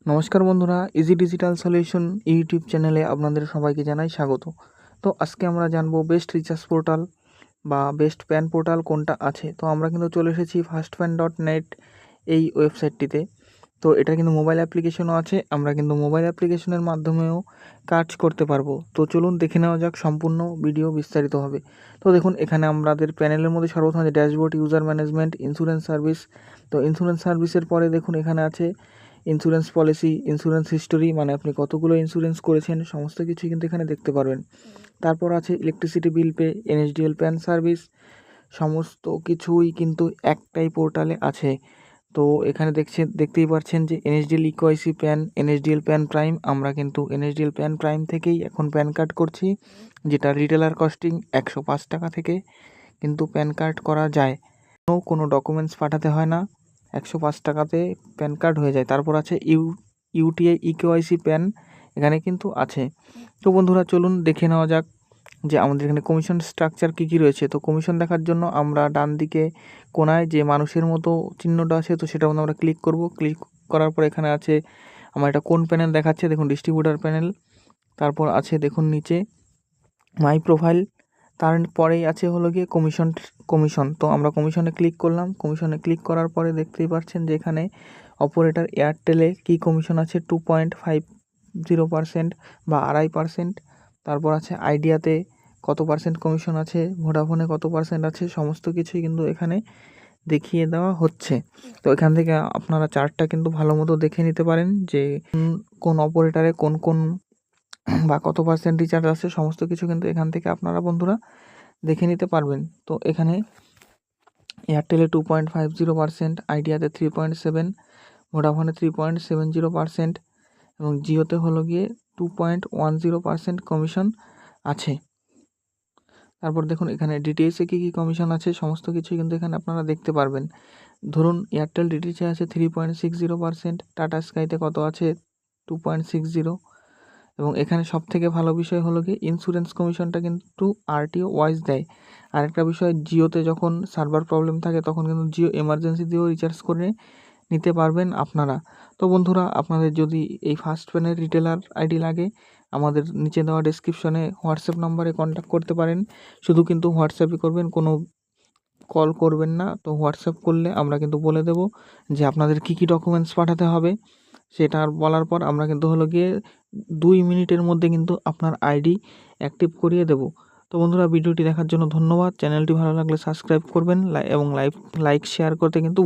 নমস্কার বন্ধুরা, easy digital solution YouTube চ্যানেলে আপনাদের সবাইকে জানাই স্বাগত। তো আজকে আমরা জানবো বেস্ট রিচার্জ পোর্টাল বা বেস্ট প্যান পোর্টাল কোনটা আছে। তো আমরা কিন্তু চলে এসেছি ফার্স্টপ্যান.নেট এই ওয়েবসাইটটিতে। তো এটা কিন্তু মোবাইল অ্যাপ্লিকেশনও আছে, আমরা কিন্তু মোবাইল অ্যাপ্লিকেশনের মাধ্যমেও কাজ করতে পারবো। তো চলুন দেখে নেওয়া যাক, সম্পূর্ণ ভিডিও বিস্তারিত হবে। তো দেখুন, এখানে আমাদের প্যানেলের মধ্যে সর্বপ্রথম আছে dashboard, user management, insurance service. তো ইন্স্যুরেন্স সার্ভিসের পরে দেখুন এখানে আছে ইন্স্যুরেন্স পলিসি, ইন্স্যুরেন্স হিস্টোরি, মানে আপনি কতগুলো ইন্স্যুরেন্স করেছেন সমস্ত কিছুই কিন্তু এখানে দেখতে পারবেন। তারপর আছে electricity bill pay, NSDL pan service, সমস্ত কিছুই কিন্তু একটাই পোর্টালে আছে। তো এখানে দেখতেই পাচ্ছেন যে NSDL e KYC PAN, NSDL PAN prime. আমরা কিন্তু এনএসডিএল প্যান প্রাইম থেকেই এখন প্যান কার্ড করছি, যেটা রিটেলার কস্টিং 105 টাকা থেকে কিন্তু প্যান কার্ড করা যায়। কোনো ডকুমেন্টস পাঠাতে হয় না, 105 টাকাতে প্যান কার্ড হয়ে যায়। তারপর আছে ইউটিআই ইকেওয়াইসি প্যান, এখানে কিন্তু আছে। তো বন্ধুরা চলুন দেখে নেওয়া যাক যে আমাদের এখানে কমিশন স্ট্রাকচার কী কী রয়েছে। তো কমিশন দেখার জন্য আমরা ডান দিকে কোনায় যে মানুষের মতো চিহ্নটা আছে, তো সেটার মধ্যে আমরা ক্লিক করব। ক্লিক করার পর এখানে আছে আমার এটা কোন প্যানেল দেখাচ্ছে, দেখুন ডিস্ট্রিবিউটার প্যানেল। তারপর আছে দেখুন নিচে মাই প্রোফাইল, তারপরেই আছে হলো গিয়ে কমিশন। তো আমরা কমিশনে ক্লিক করলাম। কমিশনে ক্লিক করার পরে দেখতেই পাচ্ছেন যে এখানে অপারেটর এয়ারটেলে কী কমিশন আছে, 2.50% বা 2.5%। তারপর আছে আইডিয়াতে কত পার্সেন্ট কমিশন আছে, ভোডাফোনে কত পার্সেন্ট আছে, সমস্ত কিছুই কিন্তু এখানে দেখিয়ে দেওয়া হচ্ছে। তো এখান থেকে আপনারা চার্টটা কিন্তু ভালো মতো দেখে নিতে পারেন যে কোন অপারেটারে কোন বা কত পার্সেন্ট রিচার্জ আছে, সমস্ত কিছু কিন্তু এখান থেকে আপনারা বন্ধুরা দেখে নিতে পারবেন। তো এখানে এয়ারটেলে 2.50%, আইডিয়াতে 3.7, ভোডাফোনে 3.70% এবং জিওতে হলো গিয়ে 2.10% কমিশন আছে। তারপর দেখুন এখানে ডিটিএসে কী কী কমিশন আছে, সমস্ত কিছুই কিন্তু এখানে আপনারা দেখতে পারবেন। ধরুন এয়ারটেল ডিটিএসে আছে 3.60%, টাটা স্কাইতে কত আছে 2.60। এবং এখানে সবথেকে ভালো বিষয় হলো কি ইন্স্যুরেন্স কমিশনটা কিন্তু আরটিও ওয়াইজ দেয়। আরেকটা বিষয়, জিওতে যখন সার্ভার প্রবলেম থাকে তখন কিন্তু জিও এমার্জেন্সি দিয়েও রিচার্জ করে নিতে পারবেন আপনারা। তো বন্ধুরা, আপনাদের যদি এই ফার্স্ট প্যানের রিটেলার আইডি লাগে, আমাদের নিচে দেওয়া ডেসক্রিপশনে হোয়াটসঅ্যাপ নাম্বারে কন্ট্যাক্ট করতে পারেন। শুধু কিন্তু হোয়াটসঅ্যাপই করবেন, কোনো কল করবেন না। তো হোয়াটসঅ্যাপ করলে আমরা কিন্তু বলে দেব যে আপনাদের কী কী ডকুমেন্টস পাঠাতে হবে। সেটা বলার পর আমরা কিন্তু হলো গিয়ে 2 মিনিটের মধ্যে কিন্তু আপনার আইডি অ্যাক্টিভ করিয়ে দেব। তো বন্ধুরা, ভিডিওটি দেখার জন্য ধন্যবাদ। চ্যানেলটি ভালো লাগলে সাবস্ক্রাইব করবেন এবং লাইক শেয়ার করতে কিন্তু